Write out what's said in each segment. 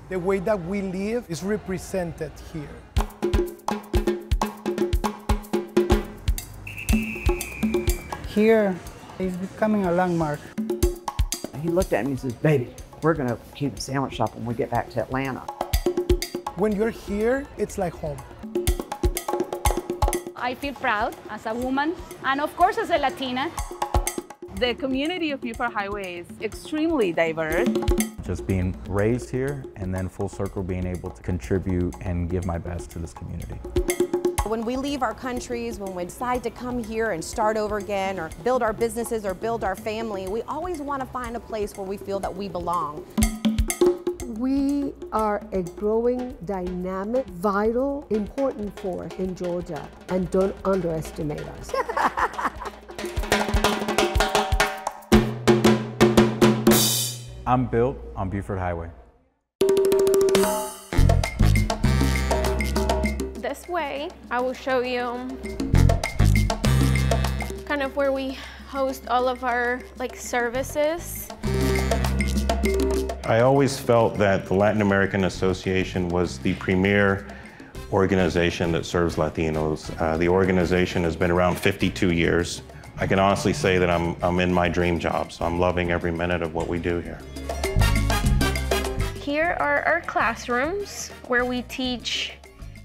The way that we live is represented here. Here is becoming a landmark. He looked at me and says, "Baby, we're gonna keep a sandwich shop when we get back to Atlanta." When you're here, it's like home. I feel proud as a woman and of course as a Latina. The community of Buford Highway is extremely diverse. Just being raised here and then full circle being able to contribute and give my best to this community. When we leave our countries, when we decide to come here and start over again or build our businesses or build our family, we always want to find a place where we feel that we belong. We are a growing, dynamic, vital, important force in Georgia, and don't underestimate us. I'm built on Buford Highway. This way, I will show you kind of where we host all of our services. I always felt that the Latin American Association was the premier organization that serves Latinos. The organization has been around 52 years. I can honestly say that I'm in my dream job, so I'm loving every minute of what we do here. Here are our classrooms where we teach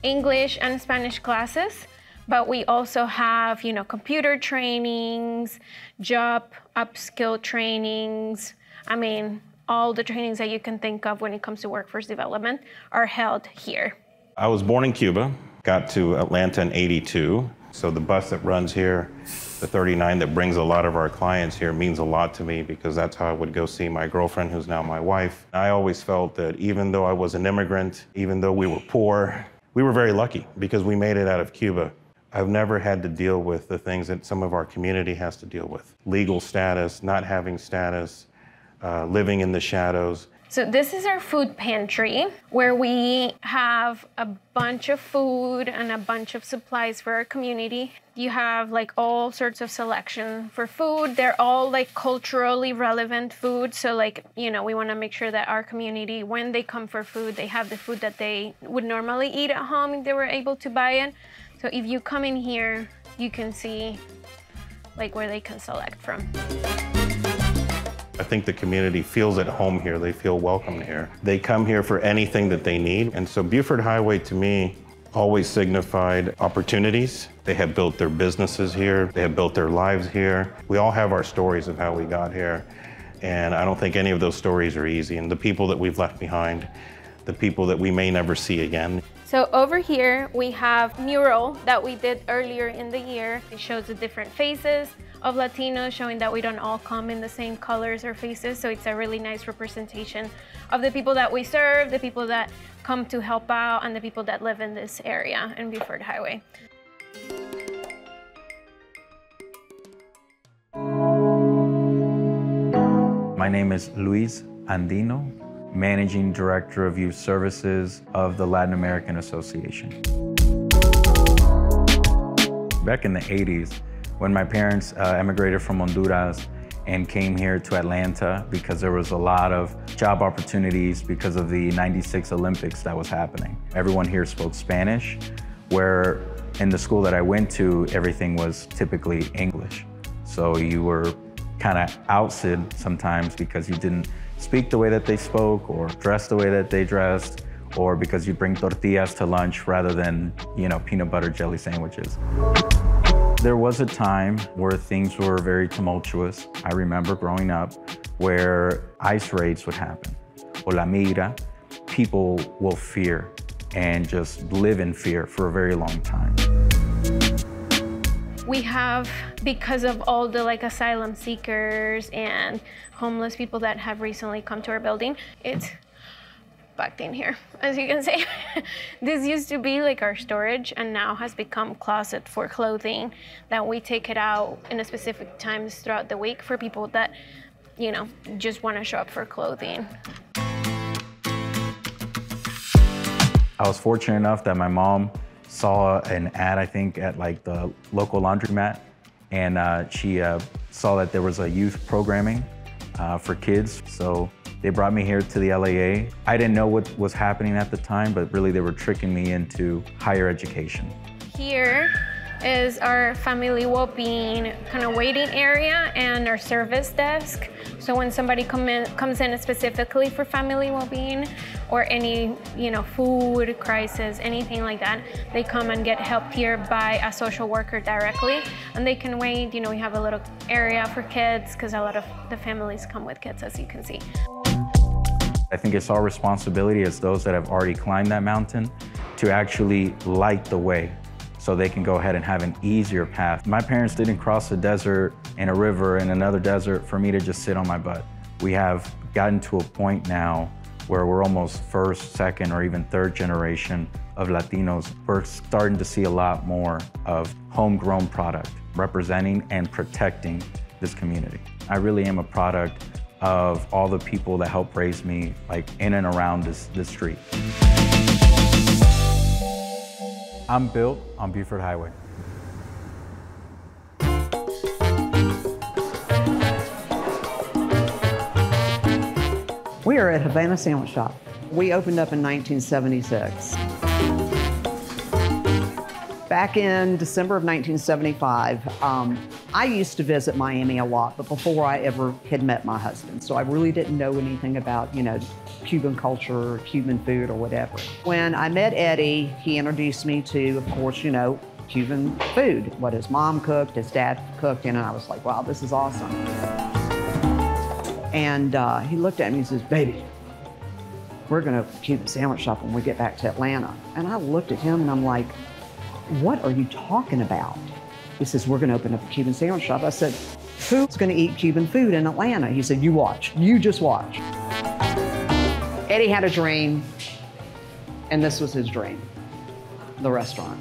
English and Spanish classes, but we also have, computer trainings, job upskill trainings. I mean, all the trainings that you can think of when it comes to workforce development are held here. I was born in Cuba, got to Atlanta in '82, so the bus that runs here, the 39 that brings a lot of our clients here, means a lot to me because that's how I would go see my girlfriend, who's now my wife. I always felt that even though I was an immigrant, even though we were poor, we were very lucky because we made it out of Cuba. I've never had to deal with the things that some of our community has to deal with. Legal status, not having status, living in the shadows. So this is our food pantry where we have a bunch of food and a bunch of supplies for our community. You have all sorts of selection for food. They're all culturally relevant food. So we want to make sure that our community, when they come for food, they have the food that they would normally eat at home if they were able to buy it. So if you come in here, you can see where they can select from. I think the community feels at home here. They feel welcomed here. They come here for anything that they need. And so Buford Highway, to me, always signified opportunities. They have built their businesses here. They have built their lives here. We all have our stories of how we got here. And I don't think any of those stories are easy. And the people that we've left behind, the people that we may never see again. So over here, we have mural that we did earlier in the year. It shows the different faces of Latinos, showing that we don't all come in the same colors or faces. So it's a really nice representation of the people that we serve, the people that come to help out, and the people that live in this area in Buford Highway. My name is Luis Andino, Managing Director of Youth Services of the Latin American Association. Back in the 80s, when my parents emigrated from Honduras and came here to Atlanta because there was a lot of job opportunities because of the '96 Olympics that was happening. Everyone here spoke Spanish, where in the school that I went to, everything was typically English. So you were kind of ousted sometimes because you didn't speak the way that they spoke or dress the way that they dressed, or because you bring tortillas to lunch rather than, peanut butter jelly sandwiches. There was a time where things were very tumultuous. I remember growing up where ICE raids would happen, or la migra. People will fear and just live in fear for a very long time. We have, because of all the asylum seekers and homeless people that have recently come to our building, it's packed in here, as you can see. This used to be our storage and now has become closet for clothing that we take it out in a specific times throughout the week for people that, just want to show up for clothing. I was fortunate enough that my mom saw an ad, I think, at the local laundromat, and she saw that there was a youth programming for kids. So They brought me here to the LAA. I didn't know what was happening at the time, but really they were tricking me into higher education. Here is our family well-being kind of waiting area and our service desk. So when somebody comes in specifically for family well-being or any, food crisis, anything like that, they come and get helped here by a social worker directly, and they can wait. We have a little area for kids because a lot of the families come with kids, as you can see. I think it's our responsibility as those that have already climbed that mountain to actually light the way, so they can go ahead and have an easier path. My parents didn't cross a desert and a river and another desert for me to just sit on my butt. We have gotten to a point now where we're almost first, second, or even third generation of Latinos. We're starting to see a lot more of homegrown product representing and protecting this community. I really am a product of all the people that helped raise me, like in and around this street. I'm built on Buford Highway. We are at Havana Sandwich Shop. We opened up in 1976. Back in December of 1975, I used to visit Miami a lot, but before I ever had met my husband. So I really didn't know anything about, Cuban culture or Cuban food or whatever. When I met Eddie, he introduced me to, of course, Cuban food, what his mom cooked, his dad cooked, and I was like, wow, this is awesome. And he looked at me and says, baby, we're gonna open a Cuban sandwich shop when we get back to Atlanta. And I looked at him and I'm like, what are you talking about? He says, we're gonna open up a Cuban sandwich shop. I said, who's gonna eat Cuban food in Atlanta? He said, you watch, you just watch. Eddie had a dream, and this was his dream, the restaurant.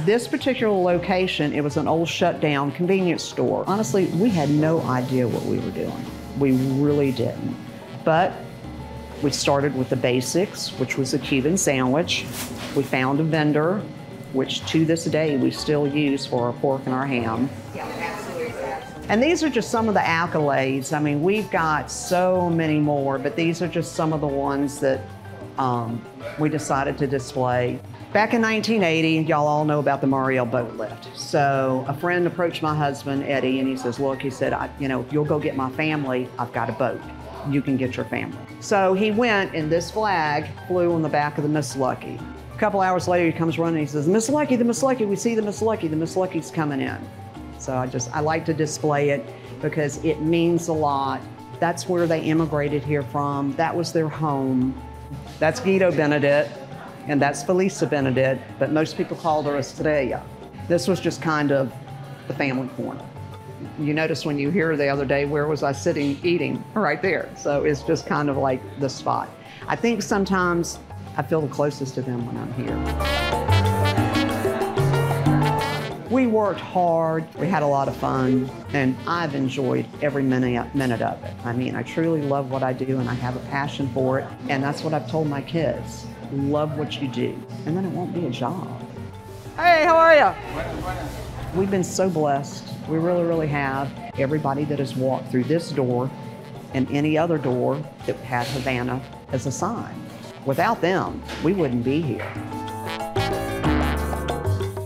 This particular location, it was an old shut down convenience store. Honestly, we had no idea what we were doing. We really didn't. But we started with the basics, which was a Cuban sandwich. We found a vendor, which to this day we still use for our pork and our ham. And these are just some of the accolades. I mean, we've got so many more, but these are just some of the ones that we decided to display. Back in 1980, y'all all know about the Mariel boat lift. So a friend approached my husband, Eddie, and he says, look, he said, if you'll go get my family, I've got a boat. You can get your family. So he went, and this flag flew on the back of the Miss Lucky. A couple hours later, he comes running, he says, Miss Lucky, we see the Miss Lucky, the Miss Lucky's coming in. So I like to display it because it means a lot. That's where they immigrated here from. That was their home. That's Guido Benedict, and that's Felisa Benedict, but most people called her Estrella. This was just kind of the family corner. You notice when you hear the other day, where was I sitting eating? Right there. So it's just kind of like the spot. I think sometimes I feel the closest to them when I'm here. We worked hard, we had a lot of fun, and I've enjoyed every minute of it. I mean, I truly love what I do, and I have a passion for it, and that's what I've told my kids. Love what you do, and then it won't be a job. Hey, how are you? We've been so blessed. We really, really have. Everybody that has walked through this door and any other door that had Havana as a sign. Without them, we wouldn't be here.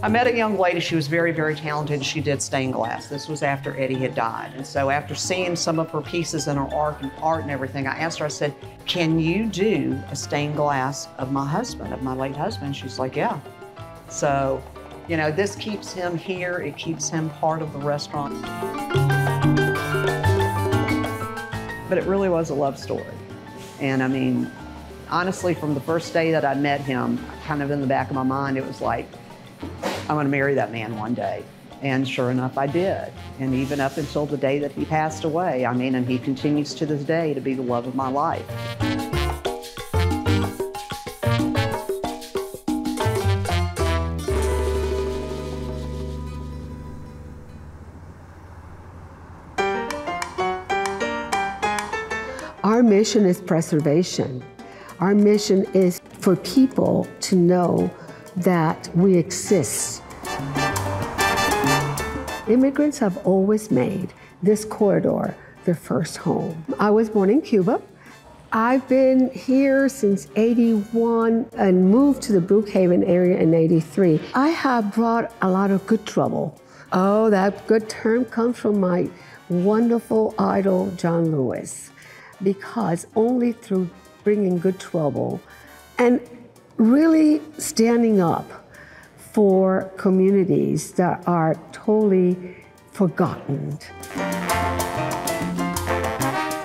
I met a young lady, she was very, very talented. She did stained glass. This was after Eddie had died. And so after seeing some of her pieces in her art and everything, I asked her, I said, can you do a stained glass of my husband, of my late husband? She's like, yeah. So, this keeps him here. It keeps him part of the restaurant. But it really was a love story. And I mean, honestly, from the first day that I met him, kind of in the back of my mind, it was like, I'm going to marry that man one day. And sure enough, I did. And even up until the day that he passed away, and he continues to this day to be the love of my life. Our mission is preservation. Our mission is for people to know that we exist. Immigrants have always made this corridor their first home. I was born in Cuba. I've been here since '81 and moved to the Brookhaven area in '83. I have brought a lot of good trouble. Oh, that good term comes from my wonderful idol, John Lewis, because only through bringing good trouble and really standing up for communities that are totally forgotten.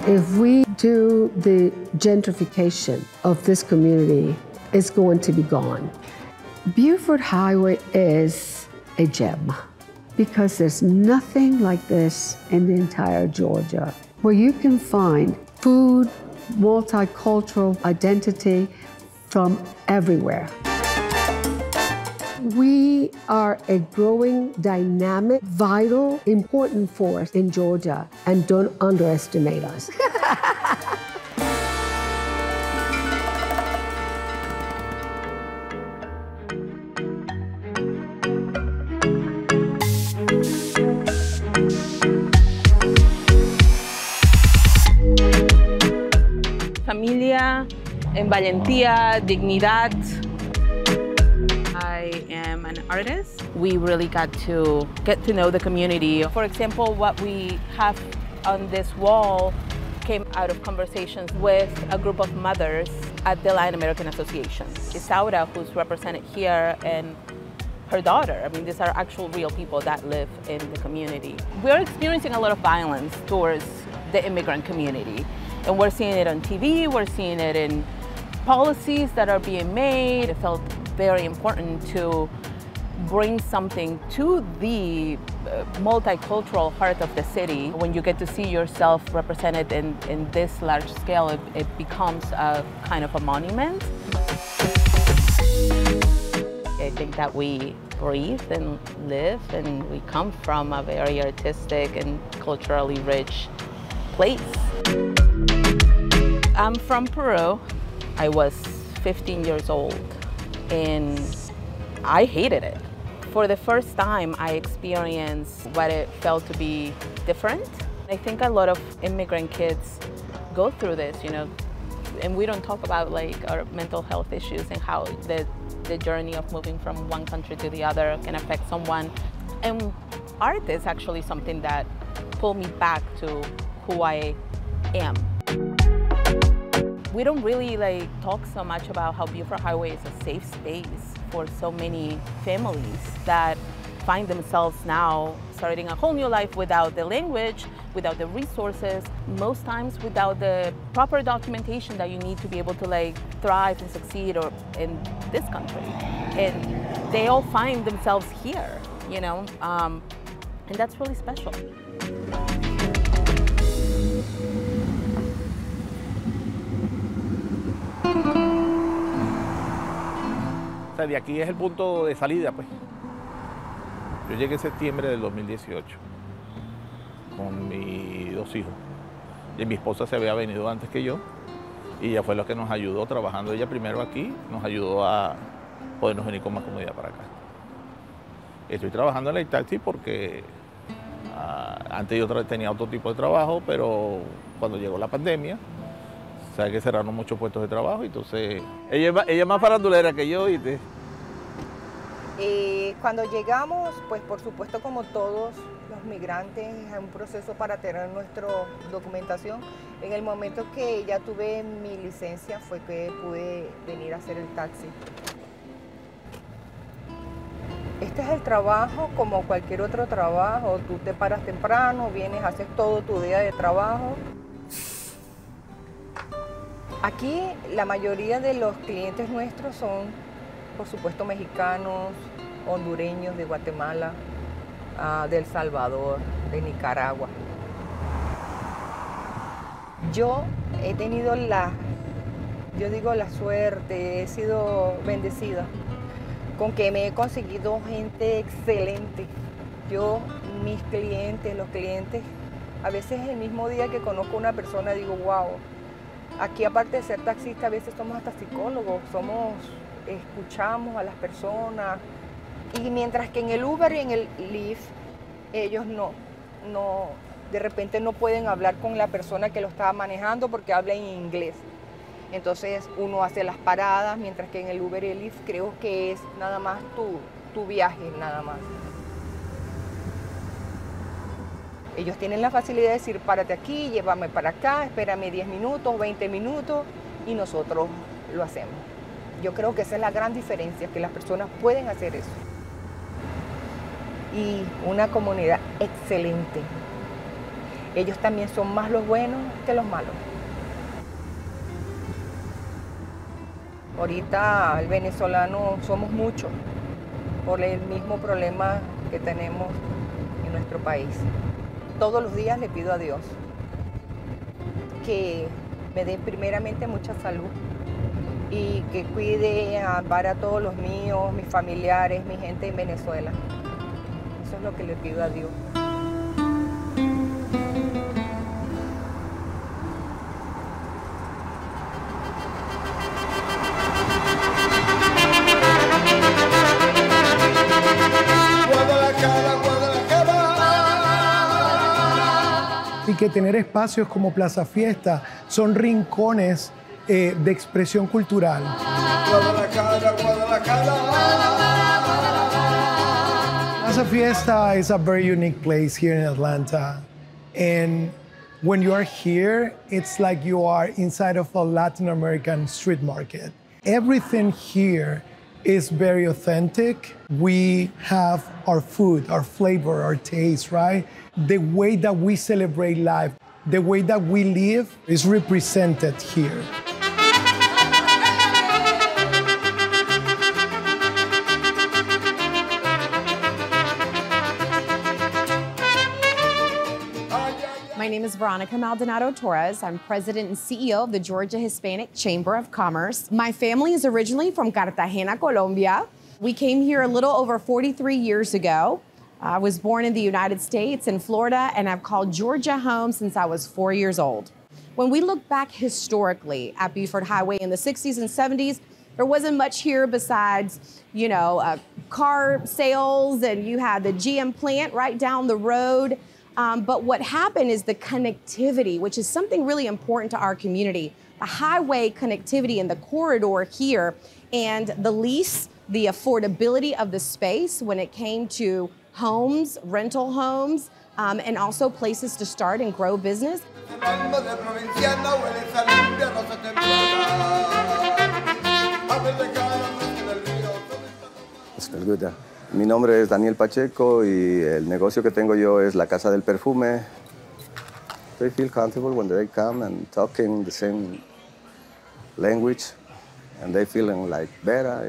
If we do the gentrification of this community, it's going to be gone. Buford Highway is a gem because there's nothing like this in the entire Georgia, where you can find food, multicultural identity from everywhere. We are a growing, dynamic, vital, important force in Georgia, and don't underestimate us. Familia, en valentía, dignidad. I am an artist. We really got to get to know the community. For example, what we have on this wall came out of conversations with a group of mothers at the Latin American Association. Isaura, who's represented here, and her daughter. I mean, these are actual real people that live in the community. We're experiencing a lot of violence towards the immigrant community. And we're seeing it on TV, we're seeing it in policies that are being made. It felt very important to bring something to the multicultural heart of the city. When you get to see yourself represented in this large scale, it becomes a kind of a monument. I think that we breathe and live, and we come from a very artistic and culturally rich place. I'm from Peru. I was 15 years old, and I hated it. For the first time, I experienced what it felt to be different. I think a lot of immigrant kids go through this, you know, and we don't talk about like our mental health issues and how the journey of moving from one country to the other can affect someone. And art is actually something that pulled me back to who I am. We don't really talk so much about how Buford Highway is a safe space for so many families that find themselves now starting a whole new life without the language, without the resources, most times without the proper documentation that you need to be able to thrive and succeed in this country. And they all find themselves here, you know, and that's really special. O sea, de aquí es el punto de salida, pues. Yo llegué en septiembre del 2018 con mis dos hijos. Y mi esposa se había venido antes que yo y ella fue la que nos ayudó trabajando. Ella primero aquí nos ayudó a podernos venir con más comodidad para acá. Estoy trabajando en el taxi porque antes yo tenía otro tipo de trabajo, pero cuando llegó la pandemia, sabes que cerraron muchos puestos de trabajo, entonces ella es más farandulera que yo, ¿viste? Cuando llegamos, pues por supuesto como todos los migrantes, es un proceso para tener nuestra documentación. En el momento que ya tuve mi licencia fue que pude venir a hacer el taxi. Este es el trabajo como cualquier otro trabajo. Tú te paras temprano, vienes, haces todo tu día de trabajo. Aquí la mayoría de los clientes nuestros son, por supuesto, mexicanos, hondureños, de Guatemala, de El Salvador, de Nicaragua. Yo he tenido la suerte, he sido bendecida con que me he conseguido gente excelente. Mis clientes, los clientes, a veces el mismo día que conozco a una persona digo, wow, aquí aparte de ser taxista, a veces somos hasta psicólogos, escuchamos a las personas. Y mientras que en el Uber y en el Lyft ellos de repente no pueden hablar con la persona que lo está manejando porque habla en inglés. Entonces uno hace las paradas, mientras que en el Uber y el Lyft creo que es nada más tu viaje, nada más. Ellos tienen la facilidad de decir, párate aquí, llévame para acá, espérame 10 minutos, 20 minutos, y nosotros lo hacemos. Yo creo que esa es la gran diferencia, que las personas pueden hacer eso. Y una comunidad excelente. Ellos también son más los buenos que los malos. Ahorita el venezolano somos muchos por el mismo problema que tenemos en nuestro país. Todos los días le pido a Dios que me dé primeramente mucha salud y que cuide, ampare a todos los míos, mis familiares, mi gente en Venezuela. Eso es lo que le pido a Dios. Y que tener espacios como Plaza Fiesta son rincones de expresión cultural. Plaza Fiesta is a very unique place here in Atlanta. And when you are here, it's like you are inside of a Latin American street market. Everything here is very authentic. We have our food, our flavor, our taste, right? The way that we celebrate life, the way that we live is represented here. My name is Veronica Maldonado Torres. I'm president and CEO of the Georgia Hispanic Chamber of Commerce. My family is originally from Cartagena, Colombia. We came here a little over 43 years ago. I was born in the United States in Florida, and I've called Georgia home since I was 4 years old. When we look back historically at Buford Highway in the 60s and 70s, there wasn't much here besides, car sales, and you had the GM plant right down the road. But what happened is the connectivity, which is something really important to our community. The highway connectivity in the corridor here, and the lease, the affordability of the space when it came to homes, rental homes, and also places to start and grow business. Good. Mi nombre es Daniel Pacheco y el negocio que tengo yo es la Casa del Perfume. They feel comfortable when they come and talking the same language, and they feeling like better,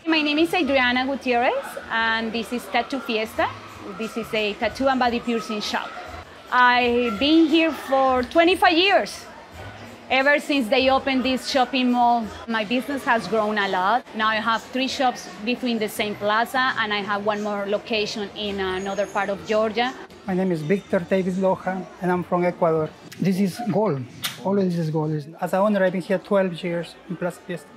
My name is Adriana Gutierrez, and this is Tattoo Fiesta. This is a tattoo and body piercing shop. I've been here for 25 years. Ever since they opened this shopping mall, my business has grown a lot. Now I have 3 shops between the same plaza, and I have 1 more location in another part of Georgia. My name is Victor Davis Loja, and I'm from Ecuador. This is gold. All of this is gold. As an owner, I've been here 12 years in Plaza Fiesta.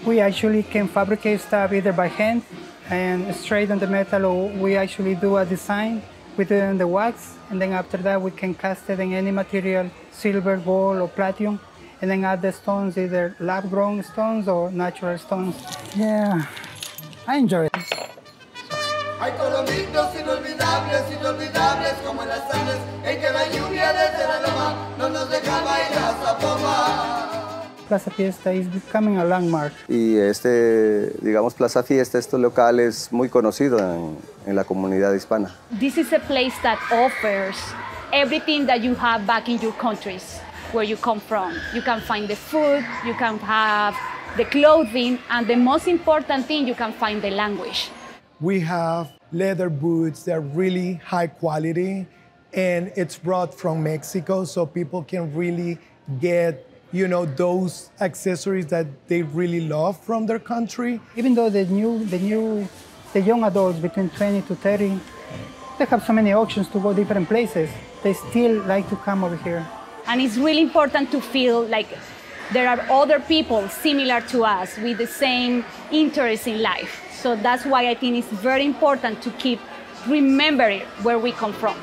We actually can fabricate stuff either by hand and straight on the metal, or we actually do a design, we do it on the wax, and then after that we can cast it in any material, silver, gold, or platinum, and then add the stones, either lab-grown stones or natural stones. Yeah, I enjoy it. Hay colombinos inolvidables como en las tardes en que la lluvia desde la loma no nos dejaba ir a Zapoma. Plaza Fiesta is becoming a landmark. Y digamos, Plaza Fiesta, este local es muy conocido en la comunidad hispana. This is a place that offers everything that you have back in your countries, where you come from. You can find the food, you can have the clothing, and the most important thing, you can find the language. We have leather boots that are really high quality, and it's brought from Mexico, so people can really get, those accessories that they really love from their country. Even though the young adults between 20 to 30, they have so many options to go different places, they still like to come over here. And it's really important to feel like there are other people similar to us with the same interest in life. So that's why I think it's very important to keep remember where we come from.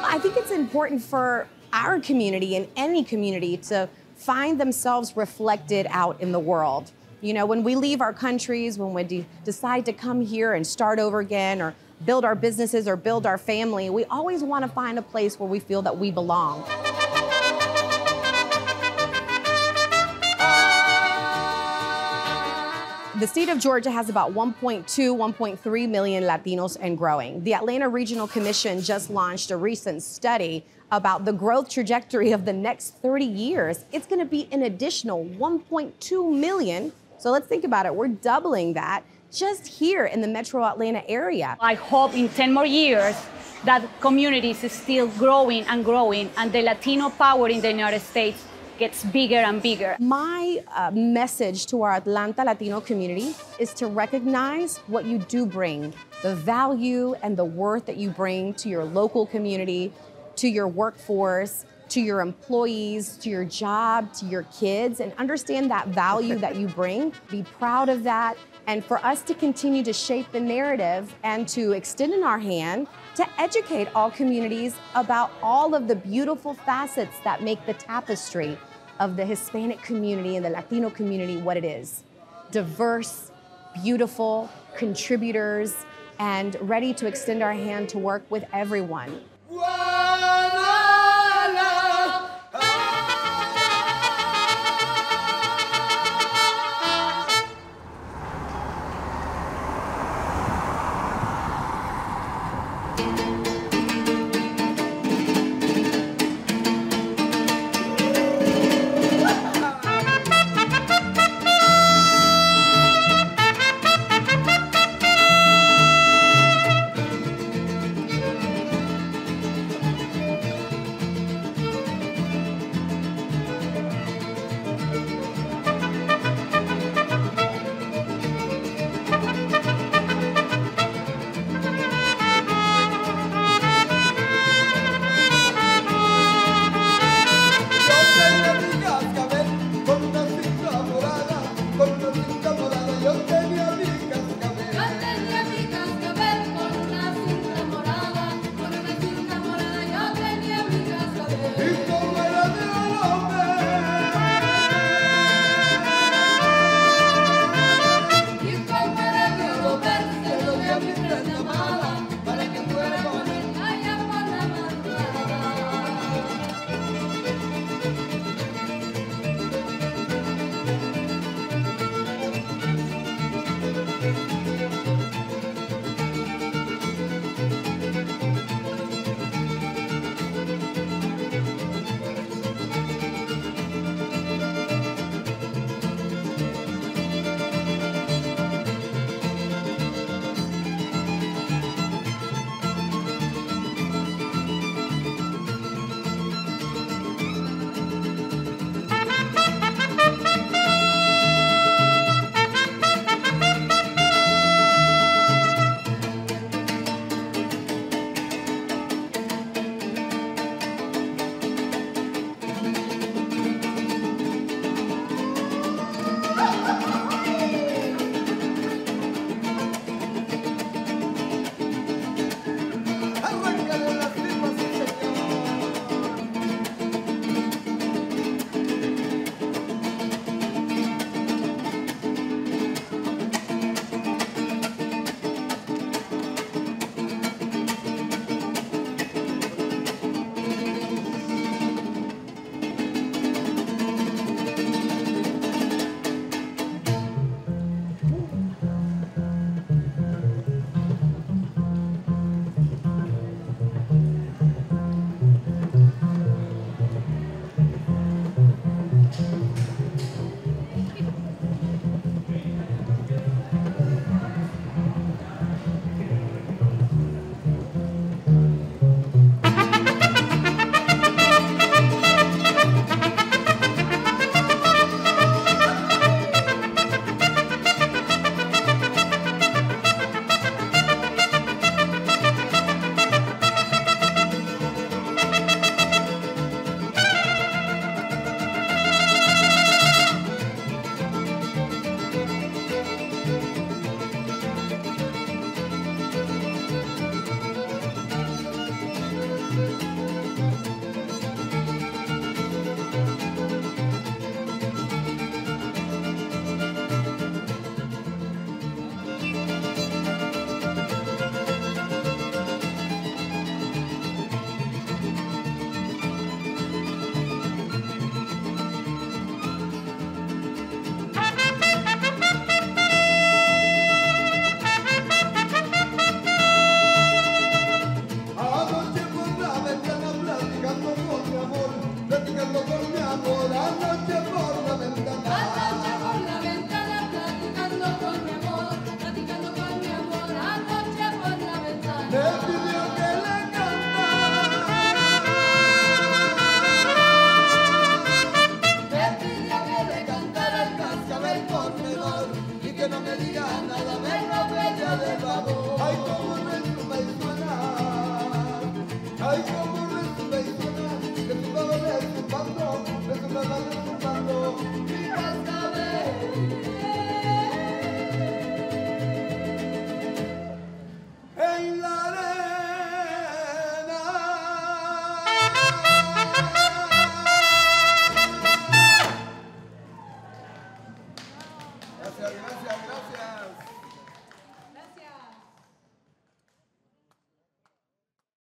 I think it's important for our community and any community to find themselves reflected out in the world. You know, when we leave our countries, when we decide to come here and start over again or build our businesses or build our family, we always want to find a place where we feel that we belong. The state of Georgia has about 1.2, 1.3 million Latinos and growing. The Atlanta Regional Commission just launched a recent study about the growth trajectory of the next 30 years. It's going to be an additional 1.2 million. So let's think about it. We're doubling that just here in the metro Atlanta area. I hope in 10 more years that communities is still growing and growing, and the Latino power in the United States gets bigger and bigger. My message to our Atlanta Latino community is to recognize what you do bring, the value and the worth that you bring to your local community, to your workforce, to your employees, to your job, to your kids, and understand that value that you bring. Be proud of that. And for us to continue to shape the narrative and to extend in our hand to educate all communities about all of the beautiful facets that make the tapestry of the Hispanic community and the Latino community what it is. Diverse, beautiful, contributors, and ready to extend our hand to work with everyone. diga nada, me atropella de favor.